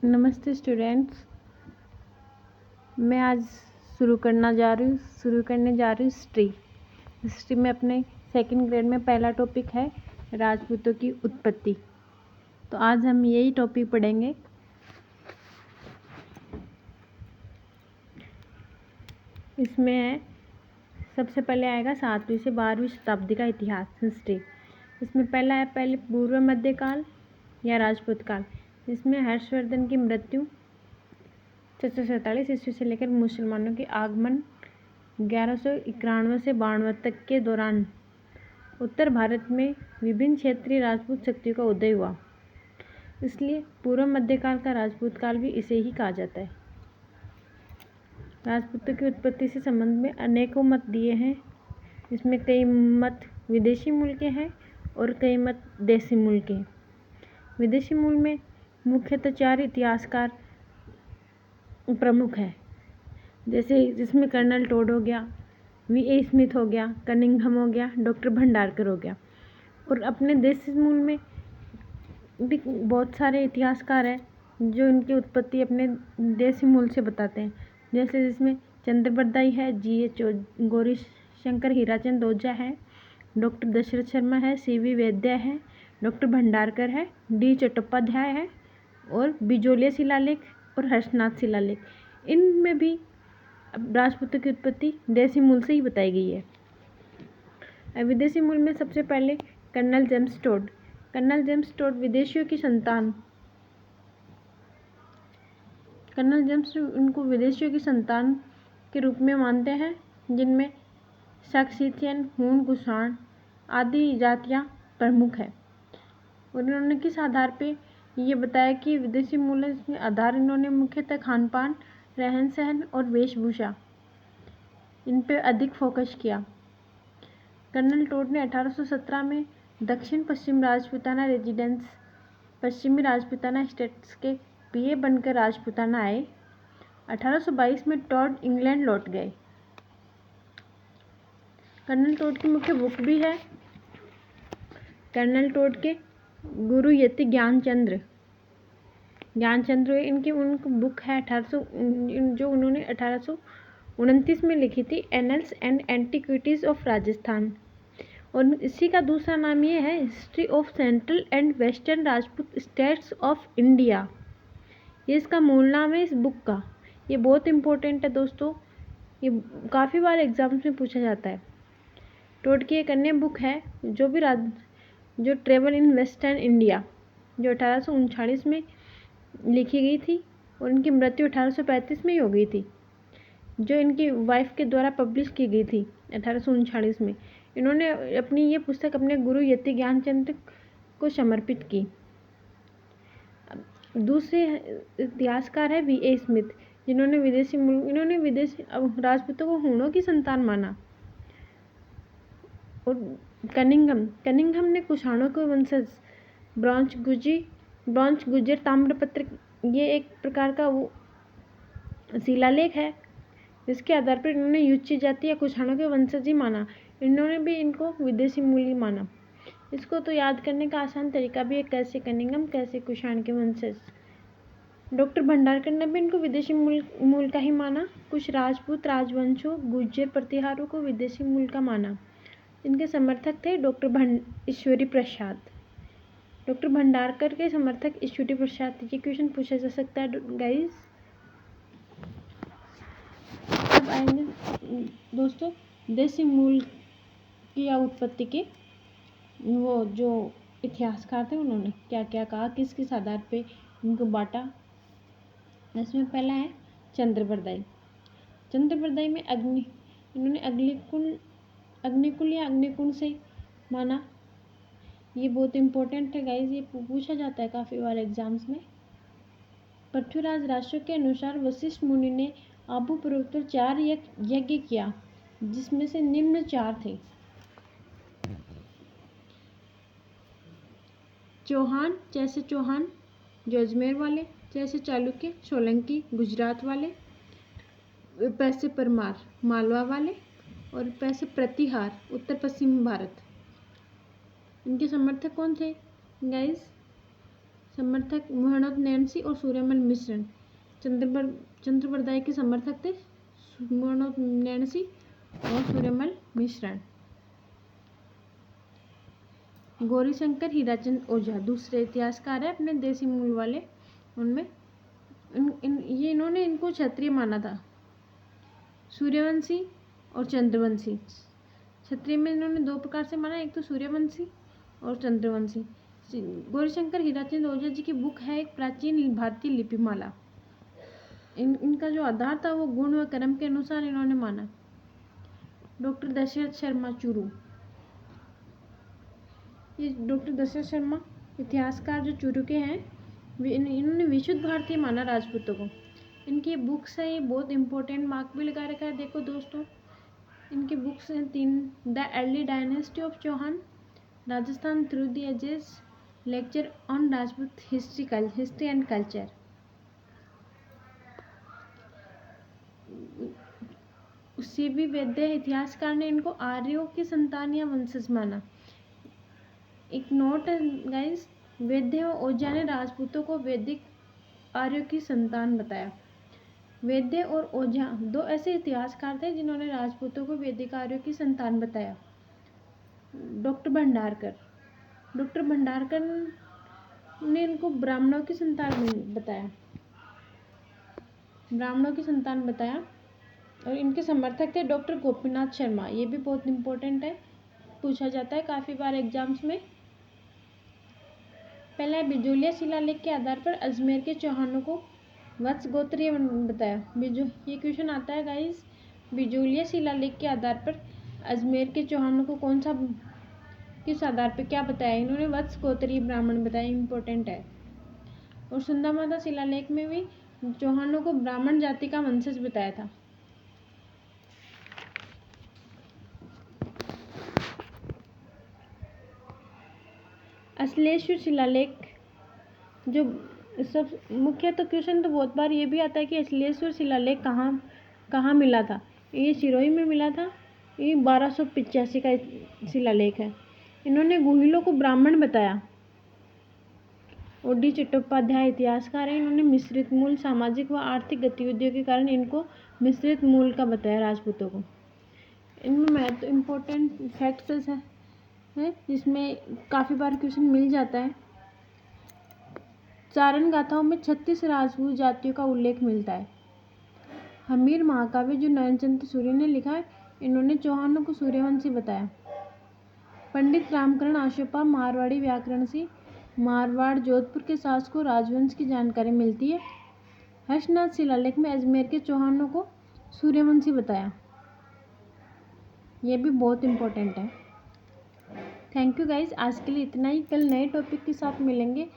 नमस्ते स्टूडेंट्स। मैं आज शुरू करने जा रही हूँ हिस्ट्री में अपने सेकंड ग्रेड में पहला टॉपिक है राजपूतों की उत्पत्ति। तो आज हम यही टॉपिक पढ़ेंगे। इसमें है सबसे पहले आएगा 7वीं से 12वीं शताब्दी का इतिहास, हिस्ट्री। इसमें पहला है पहले पूर्व मध्यकाल या राजपूत काल, जिसमें हर्षवर्धन की मृत्यु 647 ईस्वी से लेकर मुसलमानों के आगमन 1191 से 92 तक के दौरान उत्तर भारत में विभिन्न क्षेत्रीय राजपूत शक्तियों का उदय हुआ। इसलिए पूर्व मध्यकाल का राजपूत काल भी इसे ही कहा जाता है। राजपूतों की उत्पत्ति से संबंध में अनेकों मत दिए हैं। इसमें कई मत विदेशी मूल के हैं और कई मत देसी मूल के हैं। विदेशी मूल में मुख्यतः 4 इतिहासकार प्रमुख है, जैसे जिसमें कर्नल टोड हो गया, V.A. स्मिथ हो गया, कनिंघम हो गया, डॉक्टर भंडारकर हो गया। और अपने देसी मूल में भी बहुत सारे इतिहासकार हैं जो इनकी उत्पत्ति अपने देसी मूल से बताते हैं, जैसे जिसमें चंद्रबरदाई है, G.H. गौरी शंकर हीराचंद ओझा है, डॉक्टर दशरथ शर्मा है, C.V. वैद्य है, डॉक्टर भंडारकर है, D. चट्टोपाध्याय है और बिजोलिया शिलालेख और हर्षनाथ शिलालेख। इनमें भी राजपूतों की उत्पत्ति देसी मूल से ही बताई गई है। विदेशी मूल में सबसे पहले कर्नल जेम्स टोड विदेशियों की संतान। कर्नल जेम्स उनको विदेशियों की संतान के रूप में मानते हैं, जिनमें सक्सिथियन, हूण, कुषाण आदि जातियां प्रमुख है। और इन्होंने किस आधार पे ये बताया कि विदेशी मूल है, इसमें आधार इन्होंने मुख्यतः खान पान, रहन सहन और वेशभूषा, इन पे अधिक फोकस किया। कर्नल टोड ने 1817 में दक्षिण पश्चिम राजपूताना रेजिडेंस, पश्चिमी राजपूताना स्टेट्स के PA बनकर राजपूताना आए। 1822 में टोड इंग्लैंड लौट गए। कर्नल टोड की मुख्य बुक भी है कर्नल टोड के गुरु यति ज्ञानचंद्र इनकी उनकी बुक है 1800 जो उन्होंने 1829 में लिखी थी, annuls and antiquities of Rajasthan. और इसी का दूसरा नाम ये है history of central and western Rajput states of India. ये इसका मूल नाम है इस बुक का। ये बहुत इम्पोर्टेंट है दोस्तों, ये काफ़ी बार एग्जाम्स में पूछा जाता है। टोड की एक अन्य बुक है जो ट्रेवल इन वेस्टर्न इंडिया, जो 1839 में लिखी गई थी और इनकी मृत्यु 1835 में ही हो गई थी, जो इनकी वाइफ के द्वारा पब्लिश की गई थी 1839 में। इन्होंने अपनी ये पुस्तक अपने गुरु यति ज्ञानचंद को समर्पित की। दूसरे इतिहासकार है V.A. स्मिथ, जिन्होंने विदेशी राजपूतों को हूणों की संतान माना। और कनिंघम ने कुषाणों के वंशज ब्रॉन्ज गुजर ताम्रपत्र, ये एक प्रकार का वो शिलालेख है जिसके आधार पर इन्होंने युच्ची जाति या कुषाणों के वंशज ही माना। इन्होंने भी इनको विदेशी मूल ही माना। इसको तो याद करने का आसान तरीका भी है, कैसे कनिंघम, कैसे कुषाण के वंशज। डॉक्टर भंडारकर ने भी इनको विदेशी मूल का ही माना। कुछ राजपूत राजवंशों, गुज्जर प्रतिहारों को विदेशी मूल का माना। इनके समर्थक थे डॉक्टर ईश्वरी प्रसाद। डॉक्टर भंडारकर के समर्थक ईश्वरी प्रसाद। ये क्वेश्चन पूछा जा सकता है गाइस। अब आएंगे दोस्तों देसी मूल की या उत्पत्ति के वो जो इतिहासकार थे, उन्होंने क्या क्या कहा, किस किस आधार पे इनको बांटा। इसमें पहला है चंद्रबरदाई में इन्होंने अग्निकुल या अग्निकुंड से माना। ये बहुत इम्पोर्टेंट है गाइस, ये पूछा जाता है काफ़ी बार एग्जाम्स में। पृथ्वीराज राशि के अनुसार वशिष्ठ मुनि ने आबू पर्वत पर 4 यज्ञ किया, जिसमें से निम्न 4 थे। चौहान जो अजमेर वाले, जैसे चालुक्य सोलंकी गुजरात वाले, पैसे परमार मालवा वाले और पैसे प्रतिहार उत्तर पश्चिम भारत। इनके समर्थक कौन थे गाइस? समर्थक मोहम्मद नैन्सी और सूर्यमल मिश्र। चंद्रप्रदाय के समर्थक थे मोहम्मद नैन्सी और सूर्यमल मिश्र। गौरीशंकर हीराचंद ओझा दूसरे इतिहासकार है अपने देसी मूल वाले। उनमें इन्होंने इनको क्षत्रिय माना था, सूर्यवंशी और चंद्रवंशी। क्षत्रिय में इन्होंने दो प्रकार से माना, एक तो सूर्यवंशी और चंद्रवंशी। गौरीशंकर हीराचंद ओझा जी की बुक है एक प्राचीन भारतीय लिपिमाला। इनका जो आधार था वो गुण व कर्म के अनुसार इन्होंने माना। डॉक्टर दशरथ शर्मा चुरू, ये डॉक्टर दशरथ शर्मा इतिहासकार जो चुरू के हैं, इन्होंने विशुद्ध भारतीय माना राजपूतों को। इनकी बुक्स है, ये बहुत इंपॉर्टेंट, मार्क भी लगा रखा है। देखो दोस्तों, इनकी बुक्स हैं 3, the early dynasty of Chauhan, Rajasthan through the ages, lecture on Rajput history and culture. C B Vaidya इतिहासकार ने इनको आर्यों की संतान या वंशज माना। एक नोट है गाइस, वैद्य और ओझा ने राजपूतों को वैदिक आर्यों की संतान बताया। वैद्य और ओझा दो ऐसे इतिहासकार थे जिन्होंने राजपूतों को वैदिक आर्यों की संतान बताया। डॉक्टर भंडारकर ने इनको ब्राह्मणों की संतान बताया और इनके समर्थक थे डॉक्टर गोपीनाथ शर्मा। ये भी बहुत इंपॉर्टेंट है, पूछा जाता है काफ़ी बार एग्जाम्स में। पहला बिजोलिया शिलालेख के आधार पर अजमेर के चौहानों को वत्स गोत्रीय बताया। ये क्वेश्चन आता है गाइस, बिजोलिया शिलालेख के आधार पर अजमेर के चौहानों को किस आधार पर क्या बताया? इन्होंने वत्स गोत्रीय ब्राह्मण बताया, इंपॉर्टेंट है। और सुंदामाता शिलालेख में भी चौहानों को ब्राह्मण जाति का वंशज बताया था। अश्लेषुर शिलालेख, जो सब मुख्य तो क्वेश्चन तो बहुत बार ये भी आता है कि अश्लेषुर शिलालेख कहाँ मिला था। ये सिरोही में मिला था। ये 1285 का शिलालेख है। इन्होंने गुहिलों को ब्राह्मण बताया। ओडी चट्टोपाध्याय इतिहासकार है। इन्होंने मिश्रित मूल सामाजिक व आर्थिक गतिविधियों के कारण इनको मिश्रित मूल का बताया राजपूतों को। इनमें महत्व इम्पोर्टेंट फैक्ट्स है जिसमें काफ़ी बार क्वेश्चन मिल जाता है। चारण गाथाओं में 36 राजपूत जातियों का उल्लेख मिलता है। हमीर महाकाव्य जो नयनचंद्र सूर्य ने लिखा है, इन्होंने चौहानों को सूर्यवंशी बताया। पंडित रामकरण आशोपा मारवाड़ी व्याकरण से मारवाड़ जोधपुर के शासक को राजवंश की जानकारी मिलती है। हर्षनाथ शिलालेख में अजमेर के चौहानों को सूर्यवंशी बताया। यह भी बहुत इंपॉर्टेंट है। थैंक यू गाइज, आज के लिए इतना ही। कल नए टॉपिक के साथ मिलेंगे।